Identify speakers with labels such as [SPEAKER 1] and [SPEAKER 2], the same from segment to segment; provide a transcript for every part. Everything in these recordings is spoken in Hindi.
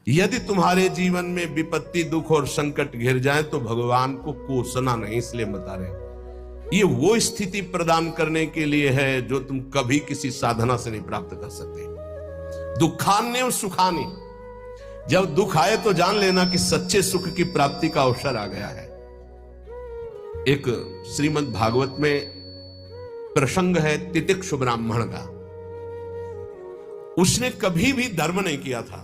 [SPEAKER 1] यदि तुम्हारे जीवन में विपत्ति, दुख और संकट घिर जाए तो भगवान को कोसना नहीं, इसलिए बता रहे। ये वो स्थिति प्रदान करने के लिए है जो तुम कभी किसी साधना से नहीं प्राप्त कर सकते। दुखान्य और सुखान्य, जब दुख आए तो जान लेना कि सच्चे सुख की प्राप्ति का अवसर आ गया है। एक श्रीमद् भागवत में प्रसंग है तितिक्षु ब्राह्मण का। उसने कभी भी धर्म नहीं किया था,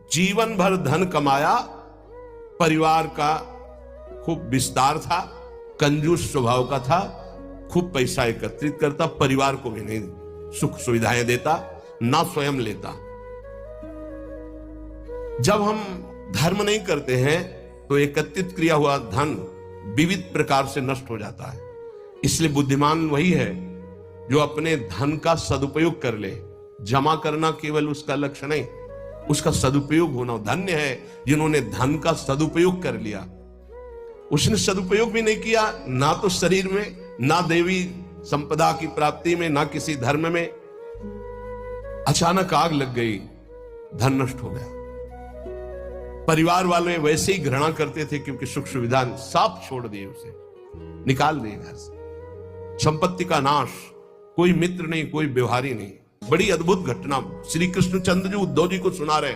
[SPEAKER 1] जीवन भर धन कमाया, परिवार का खूब विस्तार था, कंजूस स्वभाव का था, खूब पैसा एकत्रित करता, परिवार को भी नहीं सुख सुविधाएं देता, ना स्वयं लेता। जब हम धर्म नहीं करते हैं तो एकत्रित किया हुआ धन विविध प्रकार से नष्ट हो जाता है। इसलिए बुद्धिमान वही है जो अपने धन का सदुपयोग कर ले। जमा करना केवल उसका लक्ष्य नहीं, उसका सदुपयोग होना। धन्य है जिन्होंने धन का सदुपयोग कर लिया। उसने सदुपयोग भी नहीं किया, ना तो शरीर में, ना देवी संपदा की प्राप्ति में, ना किसी धर्म में। अचानक आग लग गई, धन नष्ट हो गया। परिवार वाले वैसे ही घृणा करते थे क्योंकि सुख सुविधा साफ छोड़ दिए, उसे निकाल दिए घर से। संपत्ति का नाश, कोई मित्र नहीं, कोई व्यवहारी नहीं। बड़ी अद्भुत घटना श्री कृष्णचंद्र जी उद्धव जी को सुना रहे।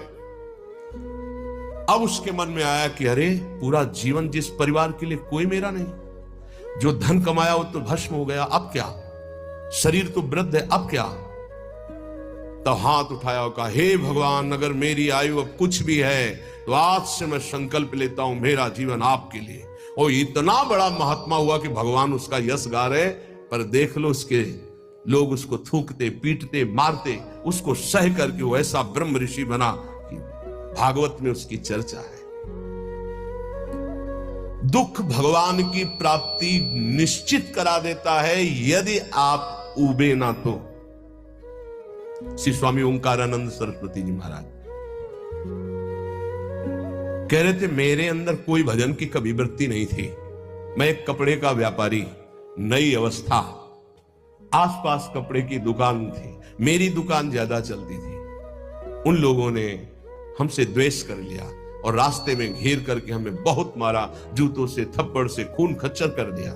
[SPEAKER 1] अब उसके मन में आया कि अरे, पूरा जीवन जिस परिवार के लिए कोई मेरा नहीं, जो धन कमाया वो तो भस्म हो गया, अब क्या? शरीर तो वृद्ध है, अब क्या? तो हाथ उठाया और कहा, हे भगवान, अगर मेरी आयु अब कुछ भी है तो आज से मैं संकल्प लेता हूं मेरा जीवन आपके लिए। और इतना बड़ा महात्मा हुआ कि भगवान उसका यश गा रहे, पर देख लो उसके लोग उसको थूकते, पीटते, मारते, उसको सह करके वो ऐसा ब्रह्म ऋषि बना कि भागवत में उसकी चर्चा है। दुख भगवान की प्राप्ति निश्चित करा देता है यदि आप उबे ना तो। श्री स्वामी ओंकारानंद सरस्वती जी महाराज कह रहे थे, मेरे अंदर कोई भजन की कभी वृत्ति नहीं थी। मैं एक कपड़े का व्यापारी, नई अवस्था, आसपास कपड़े की दुकान थी, मेरी दुकान ज्यादा चलती थी। उन लोगों ने हमसे द्वेष कर लिया और रास्ते में घेर करके हमें बहुत मारा, जूतों से, थप्पड़ से, खून खच्चर कर दिया।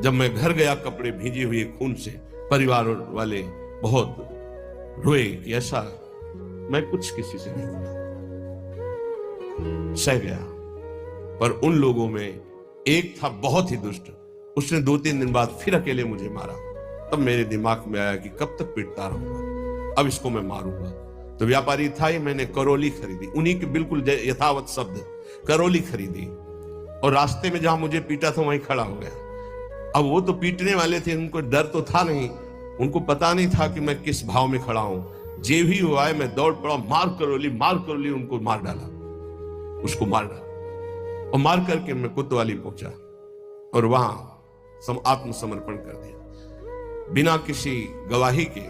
[SPEAKER 1] जब मैं घर गया कपड़े भीजे हुए खून से, परिवार वाले बहुत रोए कि ऐसा। मैं कुछ किसी से नहीं बोला, सह गया। पर उन लोगों में एक था बहुत ही दुष्ट, उसने 2-3 दिन बाद फिर अकेले मुझे मारा। तब मेरे दिमाग में आया कि कब तक पीटता रहूंगा, अब इसको मैं मारूंगा। तो व्यापारी था ही, मैंने करौली खरीदी, उन्हीं के बिल्कुल यथावत शब्द, करौली खरीदी, और रास्ते में जहां मुझे पीटा था वहीं खड़ा हो गया। अब वो तो पीटने वाले थे, उनको डर तो था नहीं, उनको पता नहीं था कि मैं किस भाव में खड़ा हूं। जे भी हुआ है मैं दौड़ पड़ा, मार करौली, उनको मार डाला, उसको मार डाला, और मार करके मैं कोतवाली पहुंचा और वहां आत्मसमर्पण कर दिया। बिना किसी गवाही के,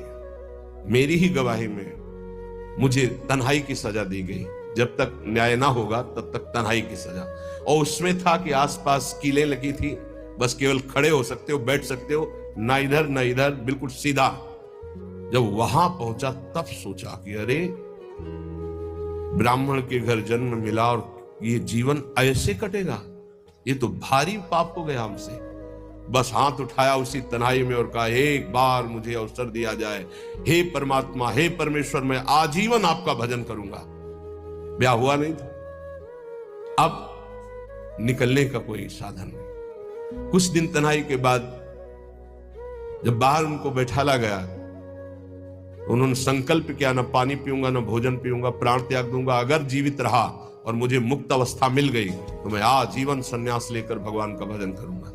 [SPEAKER 1] मेरी ही गवाही में मुझे तन्हाई की सजा दी गई। जब तक न्याय ना होगा तब तक तन्हाई की सजा। और उसमें था कि आसपास कीलें लगी थी, बस केवल खड़े हो सकते हो, बैठ सकते हो, ना इधर ना इधर, बिल्कुल सीधा। जब वहां पहुंचा तब सोचा कि अरे, ब्राह्मण के घर जन्म मिला और ये जीवन ऐसे कटेगा, ये तो भारी पाप हो गया हमसे। बस हाथ उठाया उसी तन्हाई में और कहा, एक बार मुझे अवसर दिया जाए, हे परमात्मा, हे परमेश्वर, मैं आजीवन आपका भजन करूंगा। ब्याह हुआ नहीं था, अब निकलने का कोई साधन नहीं। कुछ दिन तन्हाई के बाद जब बाहर उनको बैठाला गया, उन्होंने संकल्प किया, न पानी पीऊंगा, न भोजन पीऊंगा, प्राण त्याग दूंगा। अगर जीवित रहा और मुझे मुक्त अवस्था मिल गई तो मैं आजीवन संन्यास लेकर भगवान का भजन करूंगा।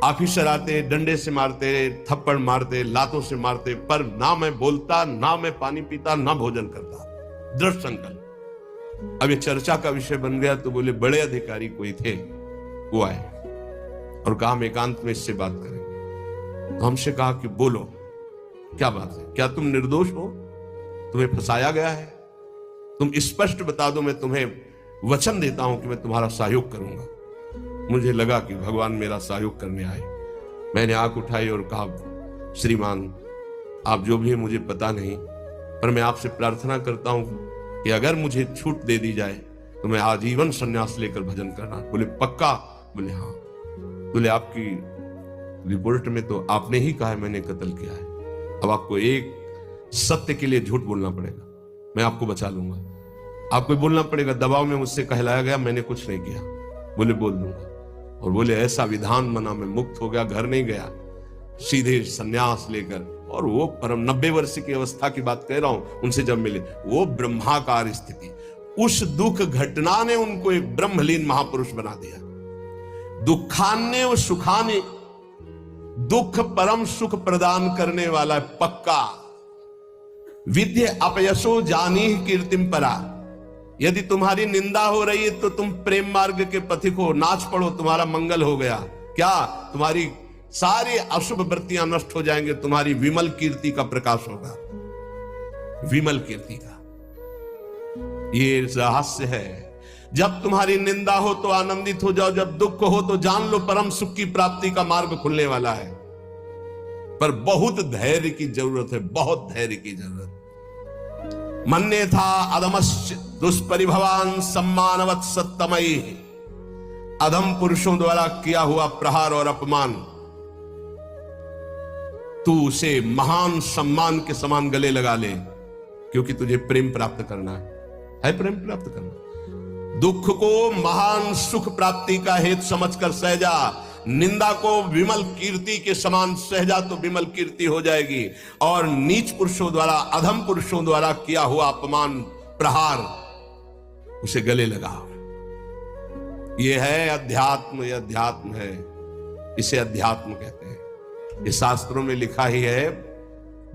[SPEAKER 1] ऑफिसर आते, डंडे से मारते, थप्पड़ मारते, लातों से मारते, पर ना मैं बोलता, ना मैं पानी पीता, ना भोजन करता। दृढ़ संकल्प। अब ये चर्चा का विषय बन गया तो बोले, बड़े अधिकारी कोई थे, वो आए और कहा हम एकांत में इससे बात करेंगे। तो हमसे कहा कि बोलो, क्या बात है, क्या तुम निर्दोष हो, तुम्हें फंसाया गया है? तुम स्पष्ट बता दो, मैं तुम्हें वचन देता हूं कि मैं तुम्हारा सहयोग करूंगा। मुझे लगा कि भगवान मेरा सहयोग करने आए। मैंने आंख उठाई और कहा, श्रीमान, आप जो भी है मुझे पता नहीं, पर मैं आपसे प्रार्थना करता हूं कि अगर मुझे छूट दे दी जाए तो मैं आजीवन संन्यास लेकर भजन करना। बोले पक्का? बोले हाँ। बोले आपकी रिपोर्ट में तो आपने ही कहा है मैंने कत्ल किया है, अब आपको एक सत्य के लिए झूठ बोलना पड़ेगा, मैं आपको बचा लूंगा। आपको बोलना पड़ेगा दबाव में मुझसे कहलाया गया, मैंने कुछ नहीं किया। बोले बोल दूंगा। और बोले ऐसा विधान बना, मैं मुक्त हो गया, घर नहीं गया, सीधे सन्यास लेकर। और वो परम 90 वर्ष की अवस्था की बात कह रहा हूं, उनसे जब मिले वो ब्रह्माकार स्थिति, उस दुख घटना ने उनको एक ब्रह्मलीन महापुरुष बना दिया। दुखान्य व सुखान्य, दुख परम सुख प्रदान करने वाला पक्का। विद्य अपयसो जानी कीर्तिम परा, यदि तुम्हारी निंदा हो रही है तो तुम प्रेम मार्ग के पथिक हो, नाच पड़ो, तुम्हारा मंगल हो गया। क्या? तुम्हारी सारी अशुभ वृत्तियां नष्ट हो जाएंगे, तुम्हारी विमल कीर्ति का प्रकाश होगा, विमल कीर्ति का। ये रहस्य है। जब तुम्हारी निंदा हो तो आनंदित हो जाओ, जब दुख हो तो जान लो परम सुख की प्राप्ति का मार्ग खुलने वाला है। पर बहुत धैर्य की जरूरत है, बहुत धैर्य की जरूरत। मन्ये था अधमश्च दुष्परिभवान सम्मानवत् सत्तमयी, अधम पुरुषों द्वारा किया हुआ प्रहार और अपमान तू उसे महान सम्मान के समान गले लगा ले, क्योंकि तुझे प्रेम प्राप्त करना है प्रेम प्राप्त करना। दुख को महान सुख प्राप्ति का हेतु समझकर सहजा, निंदा को विमल कीर्ति के समान सहजा तो विमल कीर्ति हो जाएगी। और नीच पुरुषों द्वारा, अधम पुरुषों द्वारा किया हुआ अपमान प्रहार उसे गले लगाओ। यह है अध्यात्म, यह अध्यात्म है, इसे अध्यात्म कहते हैं। ये शास्त्रों में लिखा ही है,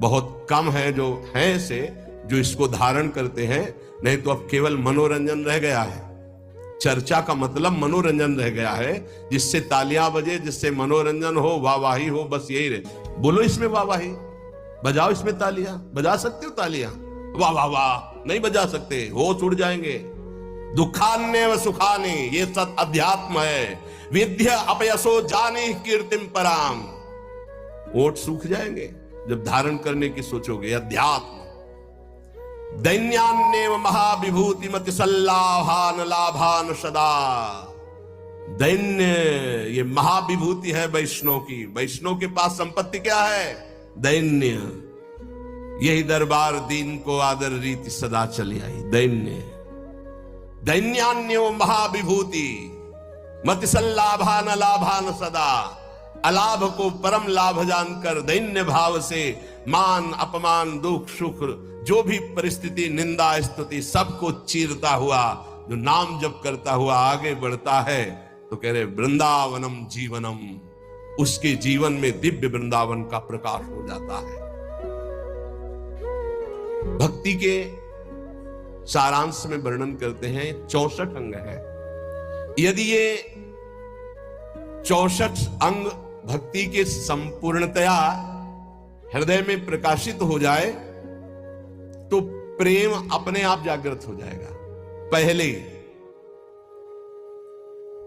[SPEAKER 1] बहुत कम है जो है ऐसे जो इसको धारण करते हैं, नहीं तो अब केवल मनोरंजन रह गया है। चर्चा का मतलब मनोरंजन रह गया है, जिससे तालियां बजे, जिससे मनोरंजन हो, वाहवाही हो, बस यही रहे। बोलो इसमें वाहवाही, बजाओ इसमें तालियां, बजा सकते हो तालियां? वाह वाह वाह नहीं बजा सकते, होश उड़ जाएंगे। दुखान्य व सुखाने, ये सब अध्यात्म है। विद्या अपयसो जाने कीर्तिम पराम, ओठ सूख जाएंगे जब धारण करने की सोचोगे। अध्यात्म। दैन्यान्येव महाविभूति मति सल्लाभान लाभान सदा, दैन्य ये महाविभूति है वैष्णव की। वैष्णव के पास संपत्ति क्या है? दैन्य। यही दरबार दीन को आदर रीति सदा चली आई। दैन्य। दैन्यान्यो महाविभूति मति सल्लाभान लाभान सदा, अलाभ को परम लाभ जानकर दैन्य भाव से मान अपमान दुख सुख जो भी परिस्थिति निंदा स्तुति सबको चीरता हुआ जो नाम जप करता हुआ आगे बढ़ता है, तो कह रहे वृंदावनम जीवनम, उसके जीवन में दिव्य वृंदावन का प्रकाश हो जाता है। भक्ति के सारांश में वर्णन करते हैं 64 अंग है। यदि ये 64 अंग भक्ति के संपूर्णतया हृदय में प्रकाशित हो जाए तो प्रेम अपने आप जागृत हो जाएगा। पहले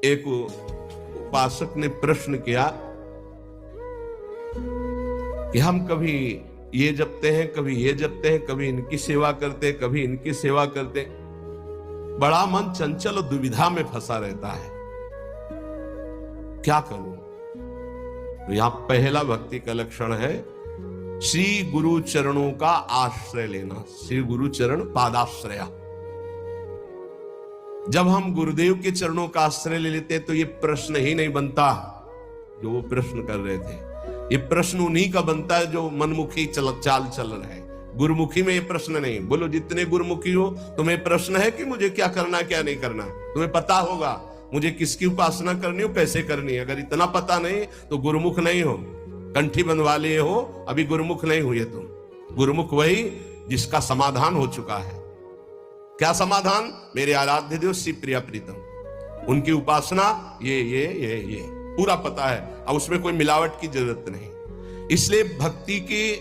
[SPEAKER 1] एक उपासक ने प्रश्न किया कि हम कभी ये जपते हैं, कभी ये जपते हैं, कभी इनकी सेवा करते, कभी इनकी सेवा करते, बड़ा मन चंचल और दुविधा में फंसा रहता है, क्या करूं? तो यहां पहला भक्ति का लक्षण है श्री गुरु चरणों का आश्रय लेना। श्री गुरु चरण पादाश्रया। जब हम गुरुदेव के चरणों का आश्रय ले लेते तो ये प्रश्न ही नहीं बनता जो वो प्रश्न कर रहे थे। ये प्रश्न उन्हीं का बनता है जो मनमुखी चाल चल रहे हैं। गुरुमुखी में ये प्रश्न नहीं। बोलो जितने गुरुमुखी हो, तुम्हें प्रश्न है कि मुझे क्या करना क्या नहीं करना? तुम्हें पता होगा मुझे किसकी उपासना करनी हो, कैसे करनी है। अगर इतना पता नहीं तो गुरुमुख नहीं हो। कंठी बंधवा लिए हो, अभी गुरुमुख नहीं हुए तुम। गुरुमुख वही जिसका समाधान हो चुका है। क्या समाधान? मेरे आराध्य देव श्री प्रिया प्रीतम, उनकी उपासना ये पूरा पता है। अब उसमें कोई मिलावट की जरूरत नहीं। इसलिए भक्ति के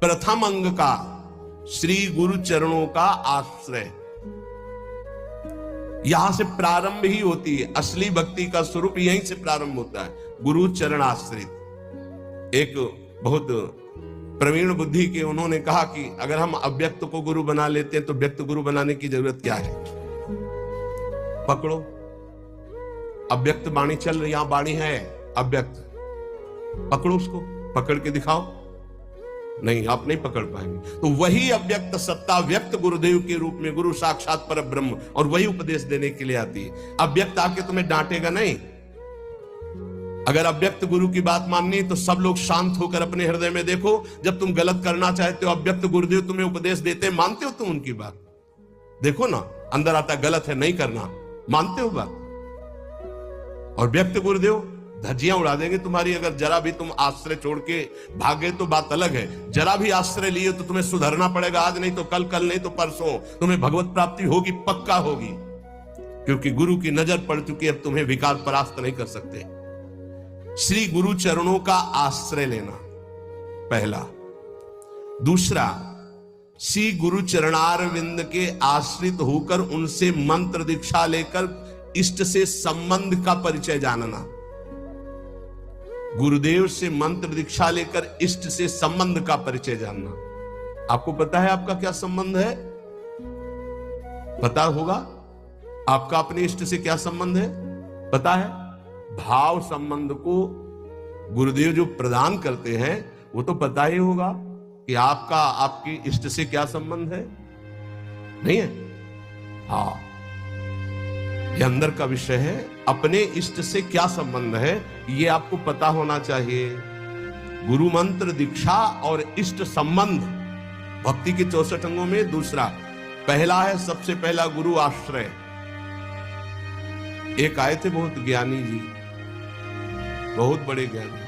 [SPEAKER 1] प्रथम अंग का श्री गुरु चरणों का आश्रय, यहां से प्रारंभ ही होती है। असली भक्ति का स्वरूप यहीं से प्रारंभ होता है, गुरु चरण आश्रित। एक बहुत प्रवीण बुद्धि के उन्होंने कहा कि अगर हम अव्यक्त को गुरु बना लेते हैं तो व्यक्त गुरु बनाने की जरूरत क्या है? पकड़ो, अव्यक्त वाणी चल रही, यहां वाणी है अव्यक्त, पकड़ो उसको, पकड़ के दिखाओ। नहीं, आप नहीं पकड़ पाएंगे। तो वही अव्यक्त सत्ता व्यक्त गुरुदेव के रूप में, गुरु साक्षात पर ब्रह्म, और वही उपदेश देने के लिए आती है। अव्यक्त आके तुम्हें डांटेगा नहीं। अगर अव्यक्त गुरु की बात माननी तो सब लोग शांत होकर अपने हृदय में देखो, जब तुम गलत करना चाहते हो अव्यक्त गुरुदेव तुम्हें उपदेश देते हैं, मानते हो तुम उनकी बात? देखो ना, अंदर आता गलत है, नहीं करना, मानते हो बात? और व्यक्त गुरुदेव धज्जियां उड़ा देंगे तुम्हारी। अगर जरा भी तुम आश्रय छोड़ के भागे तो बात अलग है, जरा भी आश्रय लिए तो तुम्हें सुधरना पड़ेगा, आज नहीं तो कल, कल नहीं तो परसों तुम्हें भगवत प्राप्ति होगी, पक्का होगी, क्योंकि गुरु की नजर पड़ चुकी है। अब तुम्हें विकार परास्त नहीं कर सकते। श्री गुरु चरणों का आश्रय लेना पहला। दूसरा, श्री गुरु चरणारविंद के आश्रित होकर उनसे मंत्र दीक्षा लेकर इष्ट से संबंध का परिचय जानना। गुरुदेव से मंत्र दीक्षा लेकर इष्ट से संबंध का परिचय जानना। आपको पता है आपका क्या संबंध है? पता होगा आपका अपने इष्ट से क्या संबंध है? पता है? भाव संबंध को गुरुदेव जो प्रदान करते हैं वो तो पता ही होगा कि आपका आपकी इष्ट से क्या संबंध है, नहीं है? हाँ, ये अंदर का विषय है। अपने इष्ट से क्या संबंध है ये आपको पता होना चाहिए। गुरु मंत्र दीक्षा और इष्ट संबंध भक्ति के 64 अंगों में दूसरा, पहला है सबसे पहला गुरु आश्रय। एक आए थे बहुत ज्ञानी जी, बहुत बड़े ज्ञानी।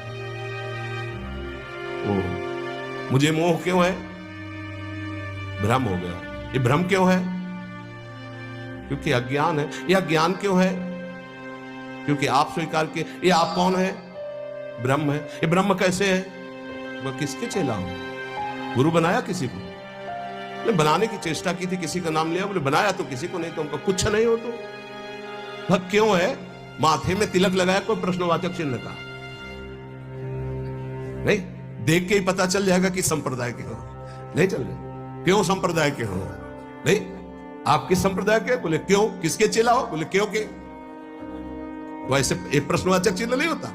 [SPEAKER 1] मुझे मोह क्यों है? भ्रम हो गया। ये भ्रम क्यों है? क्योंकि अज्ञान है। यह ज्ञान क्यों है? क्योंकि आप स्वीकार किए। ये आप कौन है? ब्रह्म है। ये ब्रह्म कैसे है? वह किसके चेला हो? गुरु बनाया किसी को? मैं बनाने की चेष्टा की थी, किसी का नाम लिया, बोले बनाया तो किसी को नहीं, तो उनका कुछ नहीं हो। तो वह क्यों है? माथे में तिलक लगाया, कोई प्रश्नवाचक चिन्ह का नहीं, देख के ही पता चल जाएगा कि संप्रदाय के हो, नहीं चल रहे। क्यों संप्रदाय के हो? नहीं, आप किस संप्रदाय के? बोले क्यों, किसके चेला हो? बोले क्यों के। वैसे एक प्रश्नवाचक चिन्ह नहीं होता,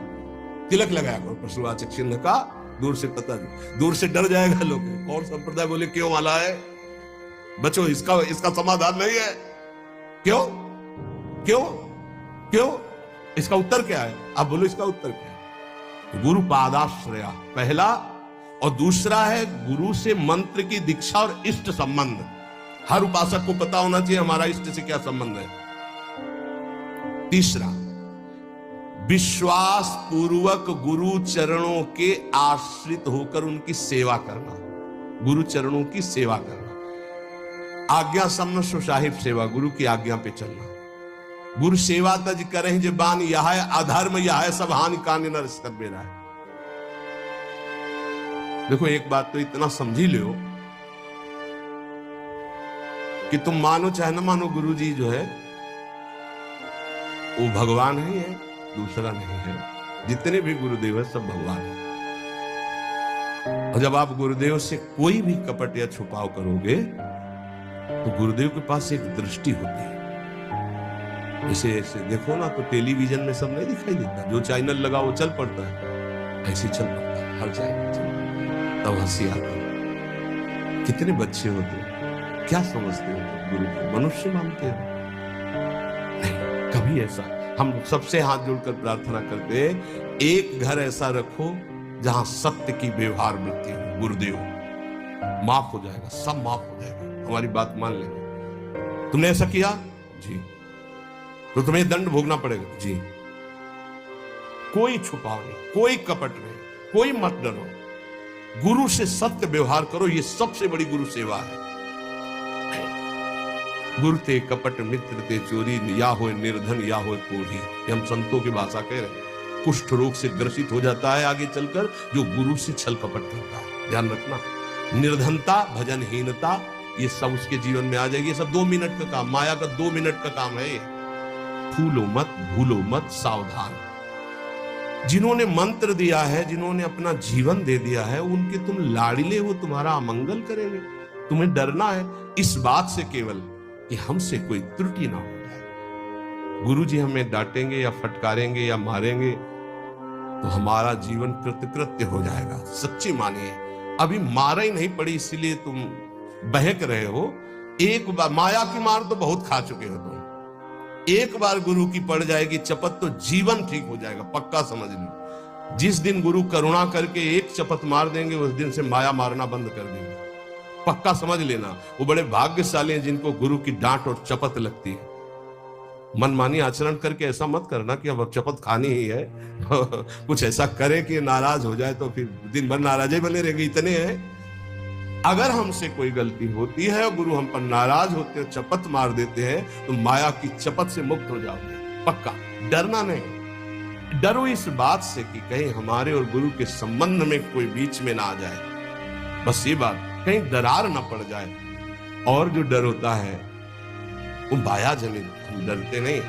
[SPEAKER 1] तिलक लगाया करो प्रश्नवाचक चिन्ह का, दूर से पता, दूर से डर जाएगा लोग, कौन संप्रदाय, बोले क्यों वाला है। बच्चों, इसका समाधान नहीं है। क्यों क्यों क्यों, इसका उत्तर क्या है? आप बोलो इसका उत्तर क्या है? तो गुरु पादाश्रया पहला, और दूसरा है गुरु से मंत्र की दीक्षा और इष्ट संबंध। हर उपासक को पता होना चाहिए हमारा इष्ट से क्या संबंध है। तीसरा, विश्वास पूर्वक गुरु चरणों के आश्रित होकर उनकी सेवा करना। गुरु चरणों की सेवा करना, आज्ञा समन सुसाहिब सेवा, गुरु की आज्ञा पे चलना। गुरु सेवा तज करें जबान, यह है अधर्म, यह है सब हानि कान न रिश्कत मेरा है। देखो, एक बात तो इतना समझ ही लो कि तुम मानो चाहे ना मानो, गुरु जी जो है वो भगवान ही है, दूसरा नहीं है। जितने भी गुरुदेव है सब भगवान है। और जब आप गुरुदेव से कोई भी कपट या छुपाव करोगे तो गुरुदेव के पास एक दृष्टि होती है। ऐसे ऐसे देखो ना, तो टेलीविजन में सब नहीं दिखाई देता, जो चैनल लगा वो चल पड़ता है, ऐसे चल पड़ता है हर चैनल। तब हंसी आती है। कितने बच्चे होते हैं, क्या समझते हो गुरु को? मनुष्य मानते हो? नहीं, कभी ऐसा। हम सबसे हाथ जोड़कर प्रार्थना करते हैं, एक घर ऐसा रखो जहां सत्य की व्यवहार वृत्ति हो। गुरुदेव, माफ हो जाएगा, सब माफ हो जाएगा, हमारी बात मान लेंगे। तुमने ऐसा किया जी, तो तुम्हें दंड भोगना पड़ेगा जी। कोई छुपाव नहीं, कोई कपट नहीं, कोई मत डरो। गुरु से सत्य व्यवहार करो, ये सबसे बड़ी गुरु सेवा है। गुरु ते कपट मित्र ते चोरी, या हो निर्धन या हो कोढ़ी। हम संतों की भाषा कह रहे हैं। कुष्ठ रोग से ग्रसित हो जाता है आगे चलकर जो गुरु से छल कपट करता है। ध्यान रखना, निर्धनता, भजनहीनता, ये सब उसके जीवन में आ जाएगी। ये सब 2 मिनट का काम, माया का 2 मिनट का काम है। फूलो मत, भूलो मत, सावधान। जिन्होंने मंत्र दिया है, जिन्होंने अपना जीवन दे दिया है, उनके तुम लाड़िले हो, तुम्हारा अमंगल करेंगे। तुम्हें डरना है इस बात से केवल कि हमसे कोई त्रुटि ना हो जाए। गुरु जी हमें डांटेंगे या फटकारेंगे या मारेंगे तो हमारा जीवन कृतकृत्य हो जाएगा। सच्ची मानिए, अभी मारा ही नहीं पड़ी इसीलिए तुम बहक रहे हो। एक बार माया की मार तो बहुत खा चुके हो तुम। एक बार गुरु की पड़ जाएगी चपत तो जीवन ठीक हो जाएगा, पक्का समझ लो। जिस दिन गुरु करुणा करके एक चपत मार देंगे उस दिन से माया मारना बंद कर देंगे, पक्का समझ लेना। वो बड़े भाग्यशाली हैं जिनको गुरु की डांट और चपत लगती है। मनमानी आचरण करके ऐसा मत करना कि अब चपत खानी ही है कुछ ऐसा करे कि नाराज हो जाए तो फिर दिन भर नाराज ही बने रहेंगे। इतने हैं, अगर हमसे कोई गलती होती है और गुरु हम पर नाराज होते हैं, चपत मार देते हैं, तो माया की चपत से मुक्त हो जाओगे, पक्का। डरना नहीं, डरो इस बात से कि कहीं हमारे और गुरु के संबंध में कोई बीच में ना आ जाए, बस ये बात, कहीं दरार ना पड़ जाए। और जो डर होता है वो माया जनित, हम डरते नहीं।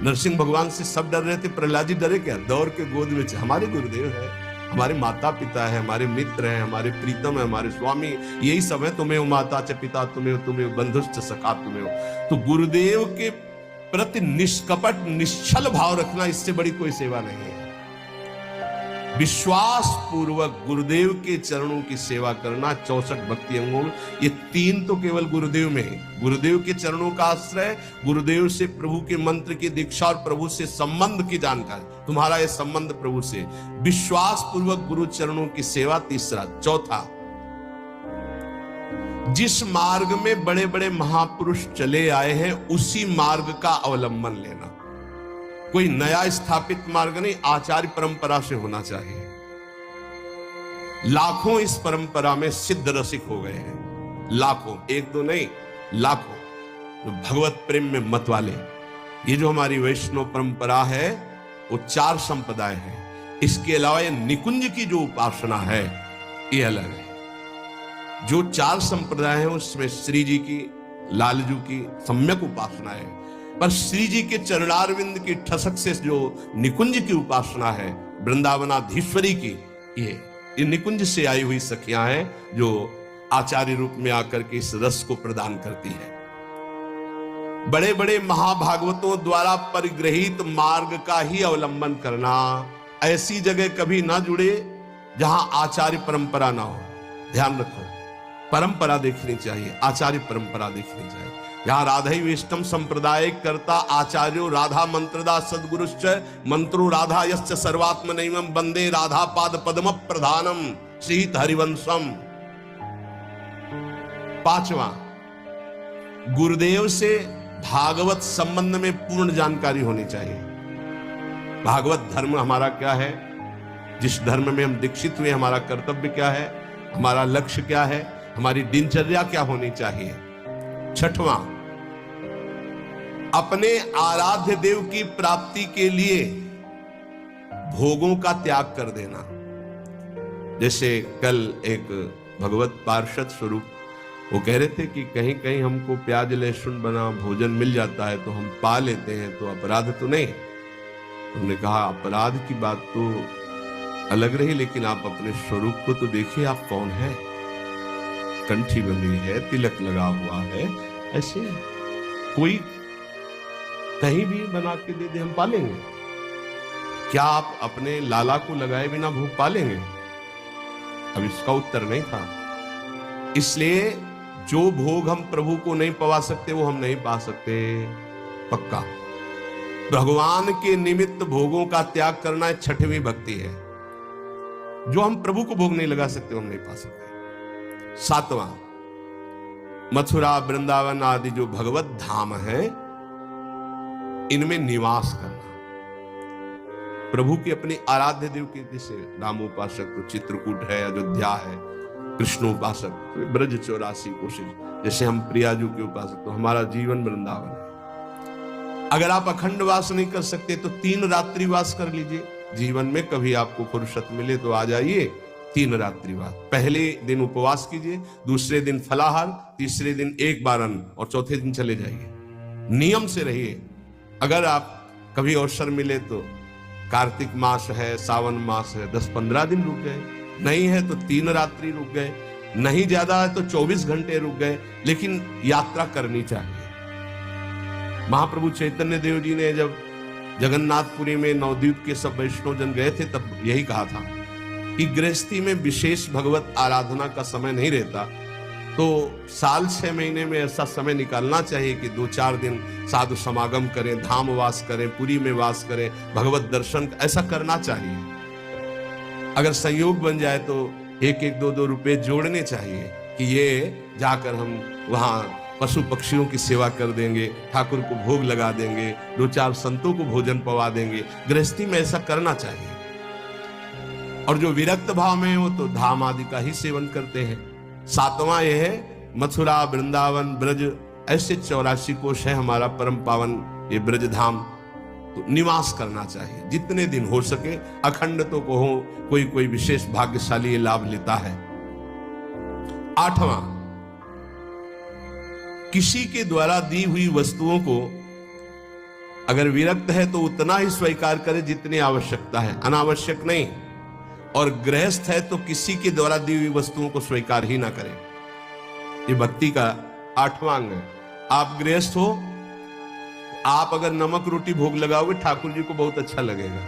[SPEAKER 1] नरसिंह भगवान से सब डर रहे थे, प्रहलाद जी डरे क्या? दौड़ के गोद में हमारे गुरुदेव है, हमारे माता पिता है, हमारे मित्र हैं, हमारे प्रीतम है, हमारे स्वामी, यही सब है। तुम्हें हो माता च पिता, तुम्हें बंधुश्च सखा तुम्हें हो। तो गुरुदेव के प्रति निष्कपट निश्चल भाव रखना, इससे बड़ी कोई सेवा नहीं है। विश्वास पूर्वक गुरुदेव के चरणों की सेवा करना, 64 भक्ति अंगों, ये 3 तो केवल गुरुदेव में है। गुरुदेव के चरणों का आश्रय, गुरुदेव से प्रभु के मंत्र की दीक्षा और प्रभु से संबंध की जानकारी, तुम्हारा ये संबंध प्रभु से, विश्वास पूर्वक गुरु चरणों की सेवा, तीसरा। चौथा, जिस मार्ग में बड़े बड़े महापुरुष चले आए हैं उसी मार्ग का अवलंबन लेना। कोई नया स्थापित मार्ग नहीं, आचार्य परंपरा से होना चाहिए। लाखों इस परंपरा में सिद्ध रसिक हो गए हैं, लाखों, एक दो नहीं, लाखों, जो भगवत प्रेम में मत वाले। ये जो हमारी वैष्णव परंपरा है वो 4 संप्रदाय है। इसके अलावा ये निकुंज की जो उपासना है ये अलग है। जो 4 संप्रदाय है उसमें श्री जी की, लालजू की सम्यक उपासना है, पर श्री जी के चरणारविंद की ठसक से जो निकुंज की उपासना है, वृंदावनाधीश्वरी की, ये निकुंज से आई हुई सखियां हैं जो आचार्य रूप में आकर के इस रस को प्रदान करती है। बड़े बड़े महाभागवतों द्वारा परिग्रहित मार्ग का ही अवलंबन करना। ऐसी जगह कभी ना जुड़े जहां आचार्य परंपरा ना हो। ध्यान रखो, परंपरा देखनी चाहिए, आचार्य परंपरा देखनी चाहिए। यहाँ राधई वेष्टम संप्रदाय करता आचार्यो राधा मंत्रदा सद्गुरुश्च मंत्रो राधा यश्च सर्वात्मनैवं वंदे राधा पाद पद्म प्रधानम श्रीत हरिवंशम। 5वां, गुरुदेव से भागवत संबंध में पूर्ण जानकारी होनी चाहिए। भागवत धर्म हमारा क्या है, जिस धर्म में हम दीक्षित हुए, हमारा कर्तव्य क्या है, हमारा लक्ष्य क्या है, हमारी दिनचर्या क्या होनी चाहिए। 6वां, अपने आराध्य देव की प्राप्ति के लिए भोगों का त्याग कर देना। जैसे कल एक भगवत पार्षद स्वरूप वो कह रहे थे कि कहीं कहीं हमको प्याज लहसुन बना भोजन मिल जाता है तो हम पा लेते हैं, तो अपराध तो नहीं। उन्होंने कहा अपराध की बात तो अलग रही, लेकिन आप अपने स्वरूप को तो देखिए, आप कौन है। कंठी बंधी है, तिलक लगा हुआ है, ऐसे कोई कहीं भी बना के दे दे हम पालेंगे। क्या आप अपने लाला को लगाए बिना भोग पालेंगे? अब इसका उत्तर नहीं था। इसलिए जो भोग हम प्रभु को नहीं पवा सकते वो हम नहीं पा सकते, पक्का। भगवान के निमित्त भोगों का त्याग करना 6वीं भक्ति है। जो हम प्रभु को भोग नहीं लगा सकते वो हम नहीं पा सकते। 7वां, मथुरा वृंदावन आदि जो भगवत धाम है इनमें निवास करना। प्रभु की अपनी आराध्य देव की, जैसे रामोपासक तो चित्रकूट है, अयोध्या है, कृष्णोपासक तो ब्रज 84 कोशिश, जैसे हम प्रियाजू के उपासक तो हमारा जीवन वृंदावन है। अगर आप अखंड वास नहीं कर सकते तो 3 रात्रि वास कर लीजिए। जीवन में कभी आपको फुर्सत मिले तो आ जाइए 3 रात्रि वास। पहले दिन उपवास कीजिए, दूसरे दिन फलाहार, तीसरे दिन 1 बार अन्न और चौथे दिन चले जाइए। नियम से रहिए। अगर आप कभी अवसर मिले तो कार्तिक मास है, सावन मास है, 10-15 दिन रुक गए, नहीं है तो 3 रात्रि रुक गए, नहीं ज्यादा है तो 24 घंटे रुक गए, लेकिन यात्रा करनी चाहिए। महाप्रभु चैतन्य देव जी ने जब जगन्नाथपुरी में नवद्वीप के सब वैष्णव जन गए थे तब यही कहा था कि गृहस्थी में विशेष भगवत आराधना का समय नहीं रहता, तो साल 6 महीने में ऐसा समय निकालना चाहिए कि 2-4 दिन साधु समागम करें, धाम वास करें, पुरी में वास करें, भगवत दर्शन, ऐसा करना चाहिए। अगर संयोग बन जाए तो 1-1, 2-2 रुपए जोड़ने चाहिए कि ये जाकर हम वहां पशु पक्षियों की सेवा कर देंगे, ठाकुर को भोग लगा देंगे, 2-4 संतों को भोजन पवा देंगे। गृहस्थी में ऐसा करना चाहिए। और जो विरक्त भाव में हो तो धाम आदि का ही सेवन करते हैं। 7वां यह है मथुरा, वृंदावन, ब्रज, ऐसे 84 कोश है हमारा परम पावन ये ब्रज धाम, तो निवास करना चाहिए जितने दिन हो सके। अखंड तो को हो, कोई विशेष भाग्यशाली ये लाभ लेता है। 8वां, किसी के द्वारा दी हुई वस्तुओं को अगर विरक्त है तो उतना ही स्वीकार करे जितनी आवश्यकता है, अनावश्यक नहीं। और गृहस्थ है तो किसी के द्वारा दी हुई वस्तुओं को स्वीकार ही ना करे। ये भक्ति का 8वां अंग है। आप गृहस्थ हो, आप अगर नमक रोटी भोग लगाओगे ठाकुर जी को बहुत अच्छा लगेगा।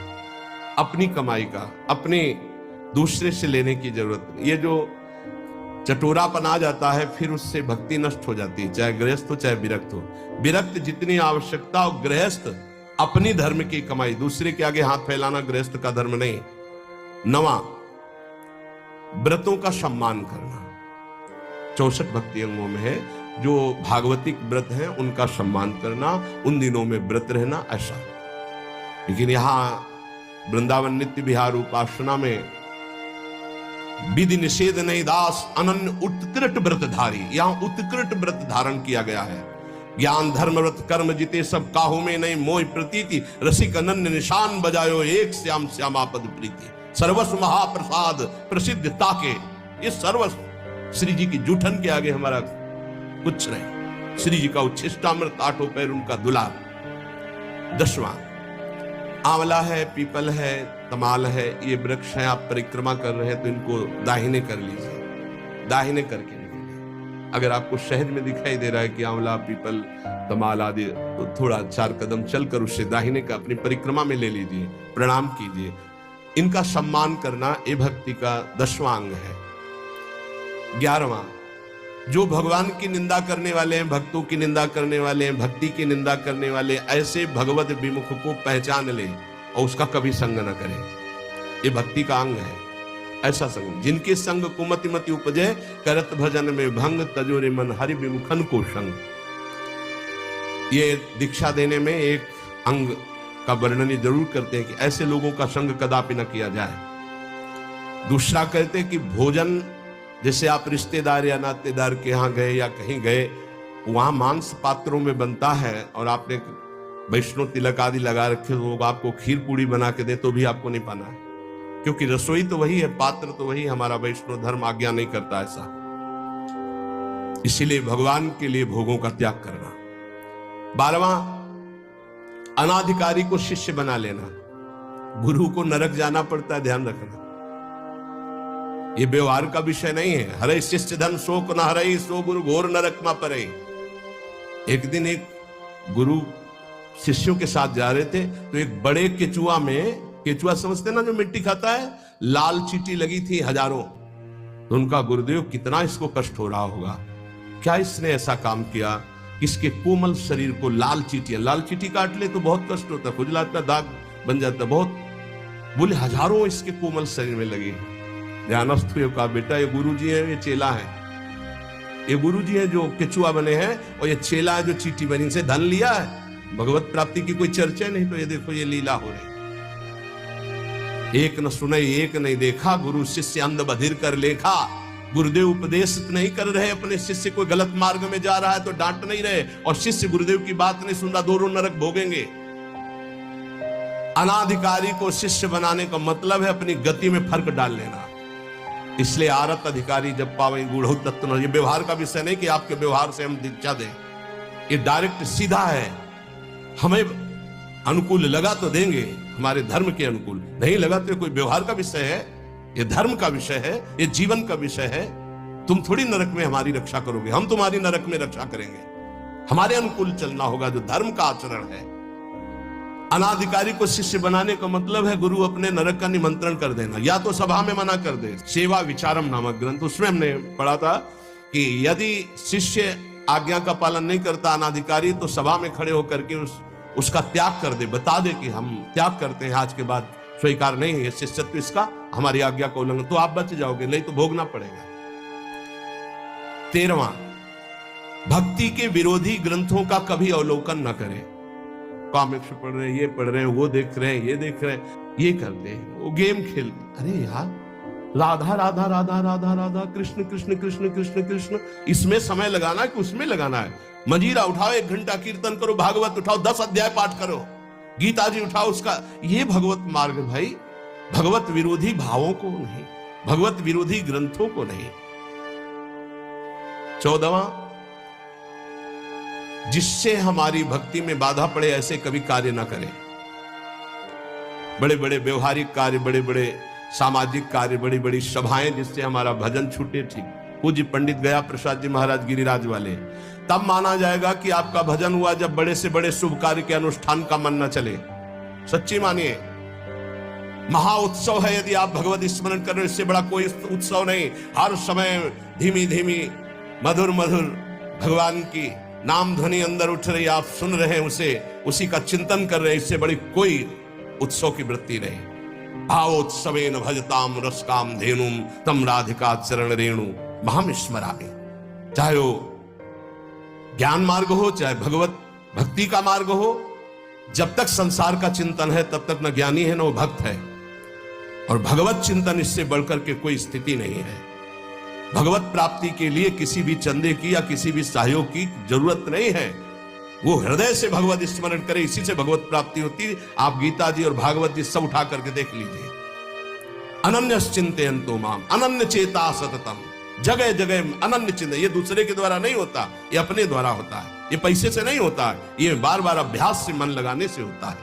[SPEAKER 1] अपनी कमाई का, अपने दूसरे से लेने की जरूरत नहीं। ये जो चटोरापन आ जाता है फिर उससे भक्ति नष्ट हो जाती है, चाहे गृहस्थ हो चाहे विरक्त हो। विरक्त जितनी आवश्यकता हो, गृहस्थ अपनी धर्म की कमाई, दूसरे के आगे हाथ फैलाना गृहस्थ का धर्म नहीं। 9वां, व्रतों का सम्मान करना। 64 भक्ति अंगों में है, जो भागवतिक व्रत हैं उनका सम्मान करना, उन दिनों में व्रत रहना, ऐसा। लेकिन यहां वृंदावन नित्य विहार उपासना में विधि निषेध नहीं दास अनन्य उत्कृष्ट व्रतधारी, यहां उत्कृष्ट व्रत धारण किया गया है। ज्ञान धर्म व्रत कर्म जिते सब काहू में नहीं मोह प्रतीति, रसिक अनन्य निशान बजायो एक श्याम श्यामापद प्रीति। सर्वस्व महाप्रसाद प्रसिद्ध ताके, ये सर्वस्व श्री जी की जूठन के आगे हमारा कुछ नहीं। श्री जी का उच्छिष्टामृत, 8 पैर उनका दुलार। 10वां, आंवला है, पीपल है, तमाल है, ये वृक्ष है, आप परिक्रमा कर रहे हैं तो इनको दाहिने कर लीजिए, दाहिने करके निकलिए। अगर आपको शहर में दिखाई दे रहा है कि आंवला, पीपल, तमाल आदि, तो थोड़ा 4 कदम चलकर उससे दाहिने का अपनी परिक्रमा में ले लीजिए, प्रणाम कीजिए। इनका सम्मान करना ये भक्ति का 10वां अंग है। 11वां, जो भगवान की निंदा करने वाले हैं, भक्तों की निंदा करने वाले हैं, भक्ति की निंदा करने वाले, ऐसे भगवत विमुख को पहचान ले और उसका कभी संग न करे। ये भक्ति का अंग है। ऐसा संग जिनके संग कुमति मति उपजे, करत भजन में भंग, तजोरे मन हरि विमुखन को संग। ये दीक्षा देने में एक अंग का वर्णन जरूर करते हैं कि ऐसे लोगों का संग कदापि न किया जाए। दूसरा कहते हैं कि भोजन, जैसे आप रिश्तेदार या नातेदार के यहाँ गए या कहीं गए, वहां मांस पात्रों में बनता है और आपने वैष्णव तिलक आदि लगा रखे, लोग आपको खीर पूड़ी बना के दे तो भी आपको नहीं पाना है, क्योंकि रसोई तो वही है, पात्र तो वही। हमारा वैष्णव धर्म आज्ञा नहीं करता ऐसा। इसीलिए भगवान के लिए भोगों का त्याग करना। 12वां, अनाधिकारी को शिष्य बना लेना। गुरु को नरक जाना पड़ता है, ध्यान रखना। ये व्यवहार का विषय नहीं है। हरे शिष्य धन शोक न हरई, सो गुरु घोर नरक मा परे। एक दिन एक गुरु शिष्यों के साथ जा रहे थे तो एक बड़े केचुआ में, केचुआ समझते ना जो मिट्टी खाता है, लाल चींटी लगी थी हजारों। तो उनका गुरुदेव, कितना इसको कष्ट हो रहा होगा, क्या इसने ऐसा काम किया, इसके कोमल शरीर को लाल चींटी काट ले तो बहुत कष्ट होता, खुजलाता, दाग बन जाता बहुत। बोले हजारों इसके कोमल शरीर में लगे। ध्यानस्थ हुए, कहा बेटा ये गुरुजी है, ये चेला है। ये गुरुजी है जो केचुआ बने हैं और ये चेला है जो चींटी बनी से धन लिया है। भगवत प्राप्ति की कोई चर्चा नहीं, तो ये देखो ये लीला हो रही। एक न सुने एक नहीं देखा, गुरु शिष्य अंध बधिर कर लेखा। गुरुदेव उपदेश नहीं कर रहे, अपने शिष्य को गलत मार्ग में जा रहा है तो डांट नहीं रहे, और शिष्य गुरुदेव की बात नहीं सुन रहा, दोनों नरक भोगेंगे। अनाधिकारी को शिष्य बनाने का मतलब है अपनी गति में फर्क डाल लेना। इसलिए आरत अधिकारी जब पावे गूढ़ तत्व, ये व्यवहार का विषय नहीं कि आपके व्यवहार से हम दीक्षा दें, ये डायरेक्ट सीधा है। हमें अनुकूल लगा तो देंगे, हमारे धर्म के अनुकूल, नहीं लगा तो कोई व्यवहार का विषय है, ये धर्म का विषय है, ये जीवन का विषय है। तुम थोड़ी नरक में हमारी रक्षा करोगे, हम तुम्हारी नरक में रक्षा करेंगे। हमारे अनुकूल चलना होगा, जो धर्म का आचरण है। अनाधिकारी को शिष्य बनाने का मतलब है गुरु अपने नरक का निमंत्रण कर देना, या तो सभा में मना कर दे। सेवा विचारम नामक ग्रंथ, उसमें हमने पढ़ा था कि यदि शिष्य आज्ञा का पालन नहीं करता अनाधिकारी, तो सभा में खड़े होकर के उसका त्याग कर दे, बता दे कि हम त्याग करते हैं, आज के बाद स्वीकार नहीं है शिष्यत्व इसका, हमारी आज्ञा का उल्लंघन, तो आप बच जाओगे, नहीं तो भोगना पड़ेगा। 13वां, भक्ति के विरोधी ग्रंथों का कभी अवलोकन न करें। कॉमिक्स पढ़ रहे हैं, ये पढ़ रहे हैं, वो देख रहे हैं, ये देख रहे हैं, ये करते हैं, वो गेम खेल, अरे यार राधा राधा राधा राधा राधा, कृष्ण कृष्ण कृष्ण कृष्ण कृष्ण, इसमें समय लगाना है कि उसमें लगाना है? मजीरा उठाओ, 1 घंटा कीर्तन करो, भागवत उठाओ, 10 अध्याय पाठ करो, गीता जी उठाओ, उसका ये भगवत मार्ग भाई। भगवत विरोधी भावों को नहीं, भगवत विरोधी ग्रंथों को नहीं। 14वां, जिससे हमारी भक्ति में बाधा पड़े ऐसे कभी कार्य ना करें। बड़े बड़े व्यवहारिक कार्य, बड़े बड़े सामाजिक कार्य, बड़ी बड़ी सभाएं जिससे हमारा भजन छूटे, ठीक। पूज्य पंडित गया प्रसाद जी महाराज गिरिराज वाले, तब माना जाएगा कि आपका भजन हुआ जब बड़े से बड़े शुभ कार्य के अनुष्ठान का मन न चले। सच्ची मानिए, महा उत्सव है यदि आप भगवत स्मरण कर रहे हो, इससे बड़ा कोई उत्सव नहीं। हर समय धीमी धीमी मधुर मधुर भगवान की नाम ध्वनि अंदर उठ रही, आप सुन रहे हैं उसे, उसी का चिंतन कर रहे हैं, इससे बड़ी कोई उत्सव की वृत्ति नहीं। भावोत्सवेन भजताम रसकाम धेनुम तम राधिका चरण रेणु महम स्मरामि। चाहे वो ज्ञान मार्ग हो, चाहे भगवत भक्ति का मार्ग हो, जब तक संसार का चिंतन है तब तक न ज्ञानी है न वो भक्त है। और भगवत चिंतन इससे बढ़कर के कोई स्थिति नहीं है। भगवत प्राप्ति के लिए किसी भी चंदे की या किसी भी सहयोग की जरूरत नहीं है। वो हृदय से भगवत स्मरण करे, इसी से भगवत प्राप्ति होती। आप गीता जी और भागवत जी सब उठा करके देख लीजिए। अनन्य चिंतयन्तो माम अनन्य चेता सततम, जगह जगह अनन्य चिंतन। ये दूसरे के द्वारा नहीं होता, ये अपने द्वारा होता है, ये पैसे से नहीं होता है, ये बार बार अभ्यास से मन लगाने से होता है।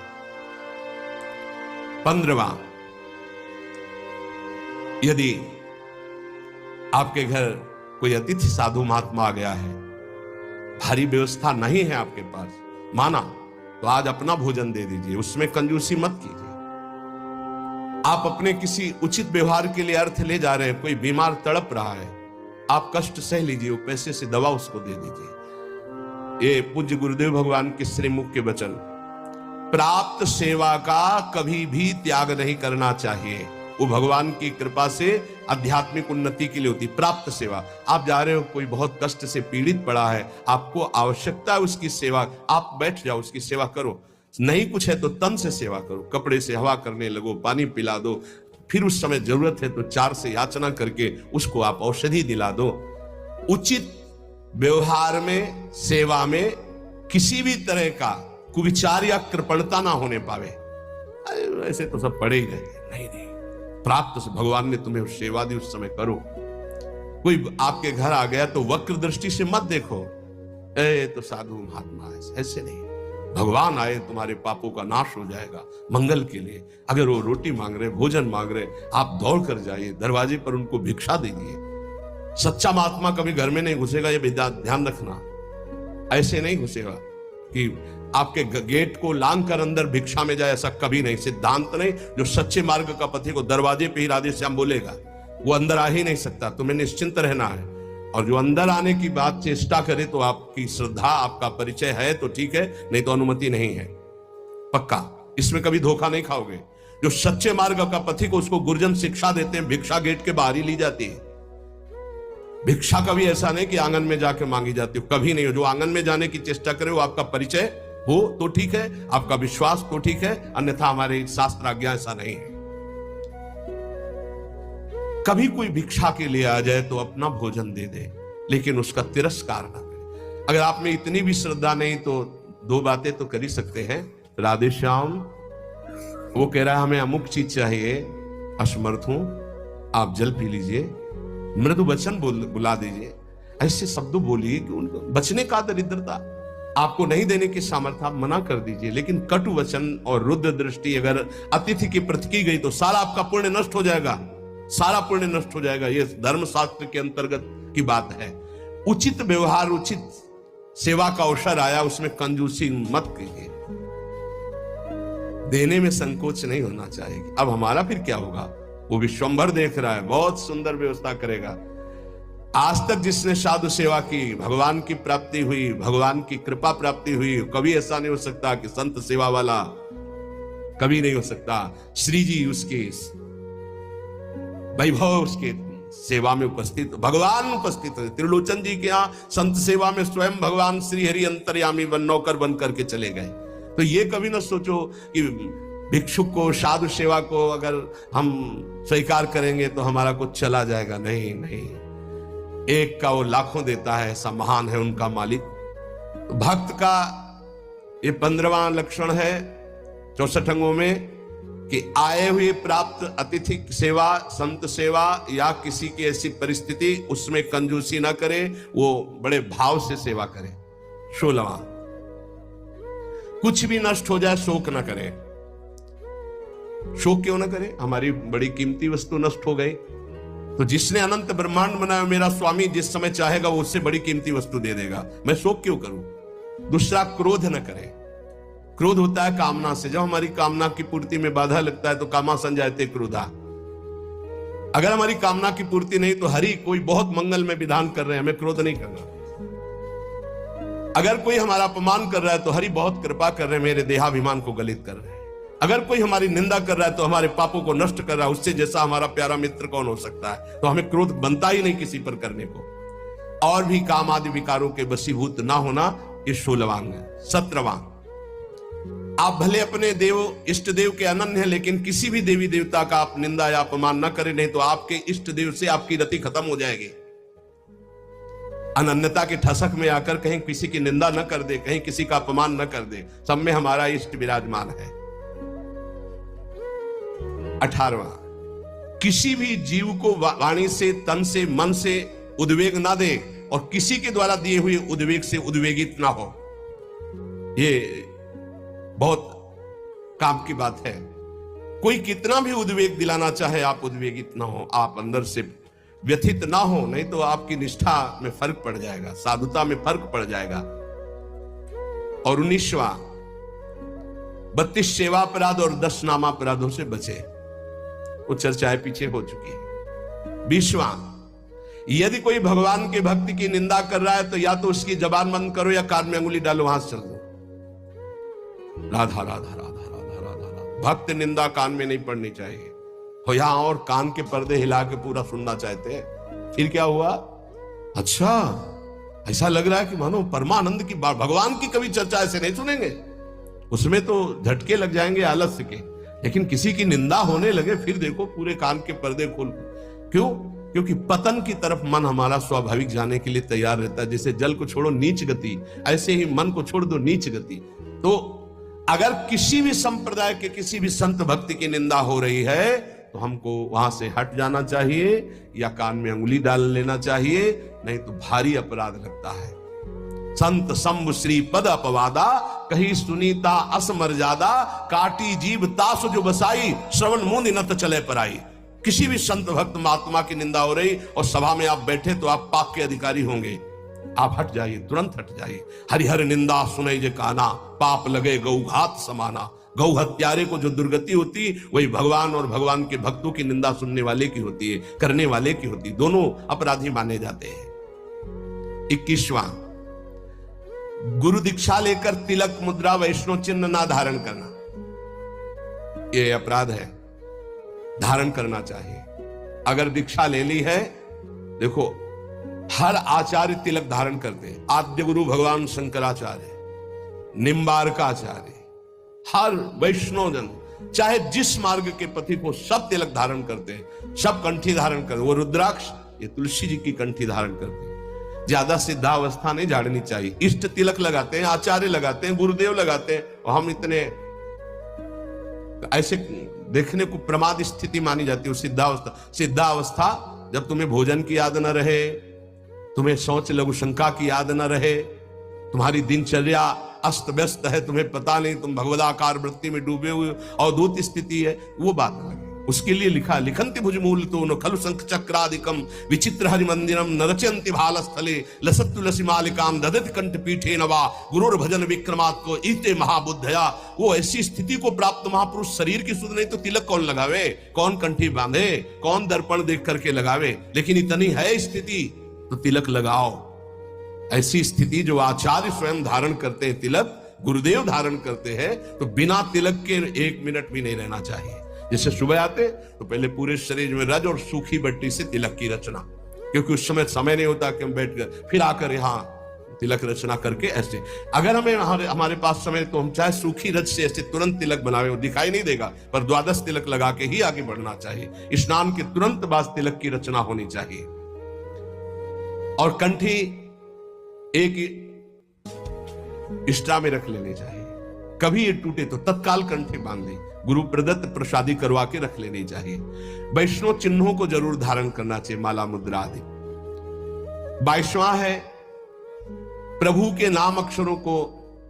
[SPEAKER 1] 15वां, यदि आपके घर कोई अतिथि साधु महात्मा आ गया है, भारी व्यवस्था नहीं है आपके पास, माना तो आज अपना भोजन दे दीजिए, उसमें कंजूसी मत कीजिए। आप अपने किसी उचित व्यवहार के लिए अर्थ ले जा रहे हैं, कोई बीमार तड़प रहा है, आप कष्ट सह लीजिए, वो पैसे से दवा उसको दे दीजिए। ये पूज्य गुरुदेव भगवान के श्रीमुख के वचन। प्राप्त सेवा का कभी भी त्याग नहीं करना चाहिए, वो भगवान की कृपा से आध्यात्मिक उन्नति के लिए होती। प्राप्त सेवा, आप जा रहे हो, कोई बहुत कष्ट से पीड़ित पड़ा है, आपको आवश्यकता है उसकी सेवा, आप बैठ जाओ, उसकी सेवा करो। नहीं कुछ है तो तन से सेवा करो, कपड़े से हवा करने लगो, पानी पिला दो, फिर उस समय जरूरत है तो 4 से याचना करके उसको आप औषधि दिला दो। उचित व्यवहार में, सेवा में किसी भी तरह का कुविचार या कृपणता ना होने पावे। ऐसे तो सब पड़े ही गए, नहीं, प्राप्त से भगवान ने तुम्हें सेवा दी, उस समय करो। कोई आपके घर आ गया तो वक्र दृष्टि से मत देखो, ए तो साधु महात्मा है, ऐसे नहीं। भगवान आए, तुम्हारे पापों का नाश हो जाएगा मंगल के लिए। अगर वो रोटी मांग रहे, भोजन मांग रहे, आप दौड़ कर जाइए, दरवाजे पर उनको भिक्षा दीजिए। सच्चा महात्मा कभी घर में नहीं घुसेगा, ये ध्यान रखना। ऐसे नहीं घुसेगा कि आपके गेट को लांग कर अंदर भिक्षा में जाए, ऐसा कभी नहीं, सिद्धांत नहीं। जो सच्चे मार्ग का पथी को दरवाजे पे ही राधे श्याम बोलेगा, वो अंदर आ ही नहीं सकता, तुम्हें निश्चिंत रहना है। और जो अंदर आने की बात चेष्टा करे तो आपकी श्रद्धा, आपका परिचय है तो ठीक है, नहीं तो अनुमति नहीं है, पक्का। इसमें कभी धोखा नहीं खाओगे। जो सच्चे मार्ग का पथिक को, उसको गुरुजन शिक्षा देते हैं, भिक्षा गेट के बाहर ही ली जाती है। भिक्षा कभी ऐसा नहीं कि आंगन में जाके मांगी जाती हो, कभी नहीं हो। जो आंगन में जाने की चेष्टा करे वो आपका परिचय हो तो ठीक है, आपका विश्वास तो ठीक है, अन्यथा हमारे शास्त्र आज्ञा ऐसा नहीं है। कभी कोई भिक्षा के लिए आ जाए तो अपना भोजन दे दे, लेकिन उसका तिरस्कार ना करे। अगर आप में इतनी भी श्रद्धा नहीं तो 2 बातें तो कर ही सकते हैं। राधे श्याम, वो कह रहा है हमें अमुक चीज चाहिए, असमर्थ हूं, आप जल पी लीजिए, मृदु वचन बुला दीजिए, ऐसे शब्द बोलिए कि उनको बचने का दरिद्रता। आपको नहीं देने की सामर्थ्य, आप मना कर दीजिए। लेकिन कटु वचन और रुद्र दृष्टि अगर अतिथि के प्रति की गई तो सारा आपका पुण्य नष्ट हो जाएगा, सारा पुण्य नष्ट हो जाएगा। ये धर्मशास्त्र के अंतर्गत की बात है। उचित व्यवहार, उचित सेवा का अवसर आया, उसमें कंजूसी मत कीजिए, देने में संकोच नहीं होना चाहिए। अब हमारा फिर क्या होगा? वो विश्वंभर देख रहा है, बहुत सुंदर व्यवस्था करेगा। आज तक जिसने साधु सेवा की, भगवान की प्राप्ति हुई, भगवान की कृपा प्राप्ति हुई। कभी ऐसा नहीं हो सकता कि संत सेवा वाला, कभी नहीं हो सकता। श्री जी उसके वैभव, उसके सेवा में उपस्थित, भगवान उपस्थित है। त्रिलोचन जी के यहाँ संत सेवा में स्वयं भगवान श्री हरि अंतर्यामी बन नौकर बन करके चले गए। तो ये कभी ना सोचो कि भिक्षुक को, साधु सेवा को अगर हम स्वीकार करेंगे तो हमारा कुछ चला जाएगा। नहीं नहीं, एक का वो लाखों देता है, ऐसा महान है उनका मालिक। तो भक्त का ये 15वां लक्षण है 64 अंगों में कि आए हुए प्राप्त अतिथि सेवा, संत सेवा या किसी की ऐसी परिस्थिति, उसमें कंजूसी ना करे, वो बड़े भाव से सेवा करे। 16वां, कुछ भी नष्ट हो जाए शोक ना करे। शोक क्यों ना करे? हमारी बड़ी कीमती वस्तु नष्ट हो गई तो जिसने अनंत ब्रह्मांड बनाया, मेरा स्वामी जिस समय चाहेगा वो उससे बड़ी कीमती वस्तु दे देगा, मैं शोक क्यों करूं? दूसरा, क्रोध न करे। क्रोध होता है कामना से। जब हमारी कामना की पूर्ति में बाधा लगता है तो कामा संजायते क्रोधा। अगर हमारी कामना की पूर्ति नहीं तो हरि कोई बहुत मंगल में विधान कर रहे हैं, हमें क्रोध नहीं करना। अगर कोई हमारा अपमान कर रहा है तो हरि बहुत कृपा कर रहे हैं, मेरे देहाभिमान को गलित कर रहे हैं। अगर कोई हमारी निंदा कर रहा है तो हमारे पापों को नष्ट कर रहा है। उससे जैसा हमारा प्यारा मित्र कौन हो सकता है? तो हमें क्रोध बनता ही नहीं किसी पर करने को। और भी काम आदि विकारों के वशीभूत ना होना, ये 16वां है। 17वां, आप भले अपने देव इष्ट देव के अनन्य हैं, लेकिन किसी भी देवी देवता का आप निंदा या अपमान न करें, नहीं तो आपके इष्ट देव से आपकी रति खत्म हो जाएगी। अनन्यता के ठसक में आकर कहीं किसी की निंदा न कर दे, कहीं किसी का अपमान न कर दे। सब में हमारा इष्ट विराजमान है। 18वां, किसी भी जीव को वाणी से, तन से, मन से उद्वेग ना दे और किसी के द्वारा दिए हुए उद्वेग से उद्वेगित ना हो। ये बहुत काम की बात है। कोई कितना भी उद्वेग दिलाना चाहे, आप उद्वेगित ना हो, आप अंदर से व्यथित ना हो, नहीं तो आपकी निष्ठा में फर्क पड़ जाएगा, साधुता में फर्क पड़ जाएगा। और 19वां, 32 सेवा अपराध और 10 नामापराधों से बचे। वो चर्चाएं पीछे हो चुकी है। 20वां, यदि कोई भगवान के भक्ति की निंदा कर रहा है तो या तो उसकी जबान बंद करो या कान में अंगुली डालो, वहां से चल दो। राधा राधा राधा राधा राधा राधा। भक्त निंदा कान में नहीं पड़नी चाहिए। हो यहां और कान के पर्दे हिला के पूरा सुनना चाहते हैं। फिर क्या हुआ? अच्छा, ऐसा लग रहा है कि मानो परमानंद की बात, भगवान की कभी चर्चा ऐसे नहीं सुनेंगे, उसमें तो झटके लग जाएंगे आलस्य के। लेकिन किसी की निंदा होने लगे, फिर देखो पूरे कान के पर्दे खोल। क्यों? क्योंकि पतन की तरफ मन हमारा स्वाभाविक जाने के लिए तैयार रहता है। जैसे जल को छोड़ो नीच गति, ऐसे ही मन को छोड़ दो नीच गति। तो अगर किसी भी संप्रदाय के किसी भी संत भक्ति की निंदा हो रही है तो हमको वहां से हट जाना चाहिए या कान में अंगुली डाल लेना चाहिए, नहीं तो भारी अपराध लगता है। संत संभ श्री पद अपवादा, कही सुनीता असमर्यादा, काटी जीव तासु जो बसाई, श्रवण मुंद नत चले पराई। किसी भी संत भक्त महात्मा की निंदा हो रही और सभा में आप बैठे तो आप पाप के अधिकारी होंगे, आप हट जाइए, तुरंत हट जाइए। हरिहर निंदा सुने जे काना, पाप लगे गौघात समाना। गौ हत्यारे को जो दुर्गति होती वही भगवान और भगवान के भक्तों की निंदा सुनने वाले की होती है, करने वाले की होती है। दोनों अपराधी माने जाते हैं। 21वां, गुरु दीक्षा लेकर तिलक मुद्रा वैष्णव चिन्ह ना धारण करना, ये अपराध है। धारण करना चाहिए। अगर दीक्षा ले ली है, देखो हर आचार्य तिलक धारण करते हैं। आद्य गुरु भगवान शंकराचार्य, निम्बारकाचार्य, हर वैष्णव जन चाहे जिस मार्ग के पथिक हो, सब तिलक धारण करते हैं, सब कंठी धारण करते हैं। वो रुद्राक्ष, ये तुलसी जी की कंठी धारण करते हैं। ज्यादा सिद्धावस्था नहीं झाड़नी चाहिए। इष्ट तिलक लगाते हैं, आचार्य लगाते हैं, गुरुदेव लगाते हैं, और हम इतने ऐसे देखने को प्रमाद स्थिति मानी जाती है। सिद्धावस्था, सिद्धावस्था जब तुम्हें भोजन की याद न रहे, तुम्हें शौच लघु शंका की याद न रहे, तुम्हारी दिनचर्या अस्त व्यस्त है, तुम्हें पता नहीं, तुम भगवदाकार वृत्ति में डूबे हुए, अवधूत स्थिति है, वो बात अलग है। उसके लिए लिखा लिखंति भुजमूल तो न खलु शंख चक्रादिकम विचित्र हरि मंदिरम न रचयंति भाल स्थले लसत तुलसी मालिकाम ददति कंठ पीठे नवा गुरुर भजन विक्रमात् को इते महाबुद्धया। वो ऐसी स्थिति को प्राप्त महापुरुष शरीर की सुध नहीं तो तिलक कौन लगावे, कौन कंठी बांधे, कौन दर्पण देख करके लगावे, लेकिन इतनी है स्थिति तो तिलक लगाओ। ऐसी स्थिति जो आचार्य स्वयं धारण करते हैं, तिलक गुरुदेव धारण करते हैं, तो बिना तिलक के 1 मिनट भी नहीं रहना चाहिए। जैसे सुबह आते तो पहले पूरे शरीर में रज और सूखी बट्टी से तिलक की रचना, क्योंकि उस समय नहीं होता कि हम बैठ कर फिर आकर यहाँ तिलक रचना करके ऐसे। अगर हमारे पास समय तो हम चाहे सूखी रज से ऐसे तुरंत तिलक बनावे, वो दिखाई नहीं देगा, पर द्वादश तिलक लगा के ही आगे बढ़ना चाहिए। स्नान के तुरंत बाद तिलक की रचना होनी चाहिए। और कंठी एक इष्टा में रख लेनी चाहिए, कभी ये टूटे तो तत्काल कंठी बांध ली, गुरु प्रदत्त प्रसादी करवा के रख लेनी चाहिए। वैष्णव चिन्हों को जरूर धारण करना चाहिए, माला मुद्रा आदि। 22वां है प्रभु के नाम अक्षरों को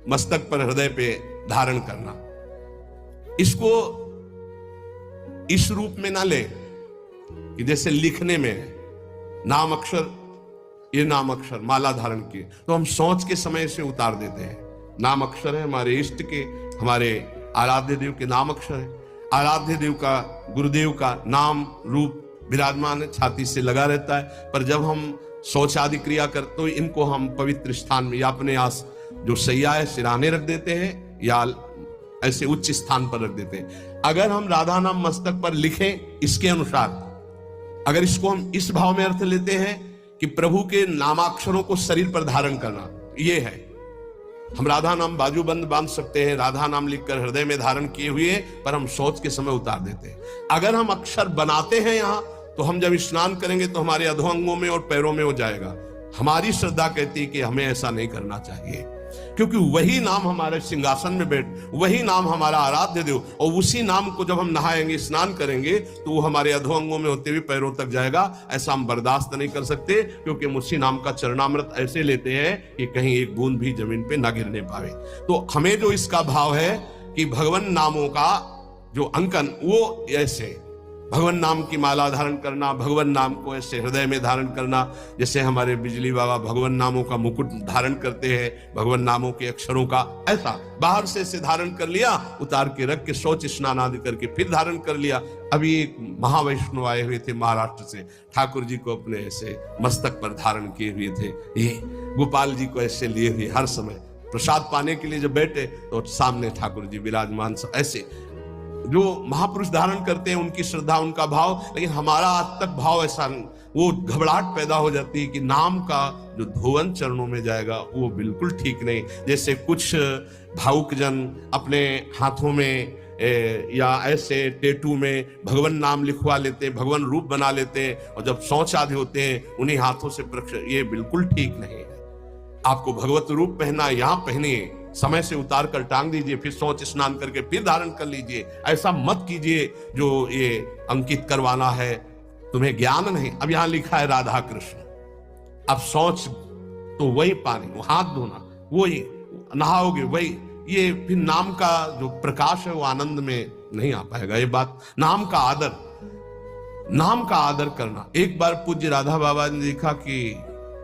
[SPEAKER 1] मस्तक पर हृदय पे धारण करना। इसको इस रूप में ना ले कि जैसे लिखने में नाम अक्षर, ये नाम अक्षर माला धारण किए तो हम सोच के समय से उतार देते हैं। नाम अक्षर है हमारे इष्ट के, हमारे आराध्य देव के नाम अक्षर है। आराध्य देव का, गुरुदेव का नाम रूप विराजमान है, छाती से लगा रहता है। पर जब हम शौच आदि क्रिया करते तो इनको हम पवित्र स्थान में या अपने आस जो सैया है सिराने रख देते हैं या ऐसे उच्च स्थान पर रख देते हैं। अगर हम राधा नाम मस्तक पर लिखें इसके अनुसार, अगर इसको हम इस भाव में अर्थ लेते हैं कि प्रभु के नामाक्षरों को शरीर पर धारण करना, ये है। हम राधा नाम बाजूबंद बांध सकते हैं, राधा नाम लिखकर हृदय में धारण किए हुए, पर हम सोच के समय उतार देते हैं। अगर हम अक्षर बनाते हैं यहाँ, तो हम जब स्नान करेंगे तो हमारे अधोअंगों में और पैरों में हो जाएगा। हमारी श्रद्धा कहती है कि हमें ऐसा नहीं करना चाहिए, क्योंकि वही नाम हमारे सिंहासन में बैठ, वही नाम हमारा आराध्य देव, और उसी नाम को जब हम नहाएंगे स्नान करेंगे तो वो हमारे अधोअंगों में होते हुए पैरों तक जाएगा। ऐसा हम बर्दाश्त नहीं कर सकते, क्योंकि हम उसी नाम का चरणामृत ऐसे लेते हैं कि कहीं एक बूंद भी जमीन पे ना गिरने पावे। तो हमें जो इसका भाव है कि भगवान नामों का जो अंकन, वो ऐसे भगवान नाम की माला धारण करना, भगवान नाम को ऐसे हृदय में धारण करना, जैसे हमारे बिजली बाबा भगवान नामों का मुकुट धारण करते हैं, भगवान नामों के अक्षरों का, ऐसा बाहर से ऐसे धारण कर लिया, उतार के रख के शौच स्नान आदि करके फिर धारण कर लिया। अभी एक महावैष्णव आए हुए थे महाराष्ट्र से, ठाकुर जी को अपने ऐसे मस्तक पर धारण किए हुए थे, ये गोपाल जी को ऐसे लिए हुए, हर समय प्रसाद पाने के लिए जब बैठे तो सामने ठाकुर जी विराजमान। ऐसे जो महापुरुष धारण करते हैं उनकी श्रद्धा, उनका भाव, लेकिन हमारा आज तक भाव ऐसा, वो घबराहट पैदा हो जाती है कि नाम का जो धोवन चरणों में जाएगा वो बिल्कुल ठीक नहीं। जैसे कुछ भावुक जन अपने हाथों में या ऐसे टेटू में भगवान नाम लिखवा लेते हैं, भगवान रूप बना लेते हैं, और जब शौच आदि होते हैं उन्हीं हाथों से ये बिल्कुल ठीक नहीं है। आपको भगवत रूप पहना, यहाँ पहनिए, समय से उतार कर टांग दीजिए, फिर शौच स्नान करके फिर धारण कर लीजिए। ऐसा मत कीजिए जो ये अंकित करवाना है, तुम्हें ज्ञान नहीं। अब यहां लिखा है राधा कृष्ण, अब शौच तो वही पानी, वो हाथ धोना, वही नहाओगे वही, ये फिर नाम का जो प्रकाश है वो आनंद में नहीं आ पाएगा। ये बात, नाम का आदर, नाम का आदर करना। एक बार पूज्य राधा बाबा ने देखा कि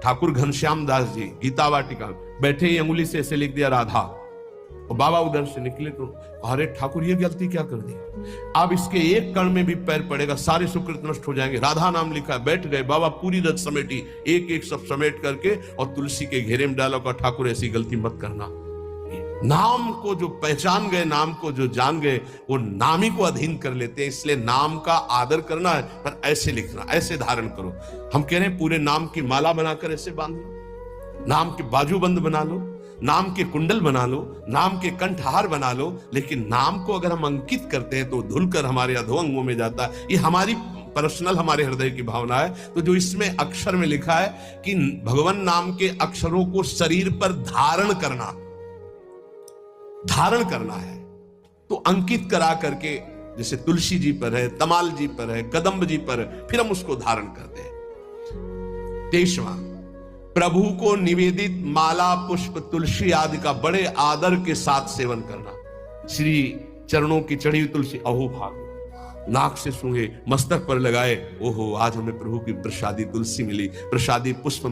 [SPEAKER 1] ठाकुर घनश्याम दास जी गीता वाटिका बैठे ही अंगुली से ऐसे लिख दिया राधा, और बाबा उधर से निकले तो अरे ठाकुर ये गलती क्या कर दी, अब इसके एक कण में भी पैर पड़ेगा सारे सुकृत नष्ट हो जाएंगे। राधा नाम लिखा है, बैठ गए बाबा, पूरी रत समेटी, एक एक सब समेट करके और तुलसी के घेरे में डाला का ठाकुर ऐसी गलती मत करना। नाम को जो पहचान गए, नाम को जो जान गए, वो नाम ही को अधीन कर लेते हैं। इसलिए नाम का आदर करना है, पर ऐसे लिखना, ऐसे धारण करो। हम कह रहे हैं पूरे नाम की माला बनाकर ऐसे बांध लो, नाम के बाजूबंद बना लो, नाम के कुंडल बना लो, नाम के कंठहार बना लो, लेकिन नाम को अगर हम अंकित करते हैं तो धुलकर हमारे अधोअंगों में जाता है। ये हमारी पर्सनल, हमारे हृदय की भावना है। तो जो इसमें अक्षर में लिखा है कि भगवान नाम के अक्षरों को शरीर पर धारण करना, धारण करना है, तो अंकित करा करके, जैसे तुलसी जी पर है, तमाल जी पर है, कदम्ब जी पर है, फिर हम उसको धारण करते हैं। 23वां प्रभु को निवेदित माला पुष्प तुलसी आदि का बड़े आदर के साथ सेवन करना। श्री चरणों की चढ़ी हुई तुलसी अहो भाग, नाक से सूंघे, मस्तक पर लगाए, ओहो आज हमें प्रभु की प्रसादी तुलसी मिली, प्रसादी पुष्प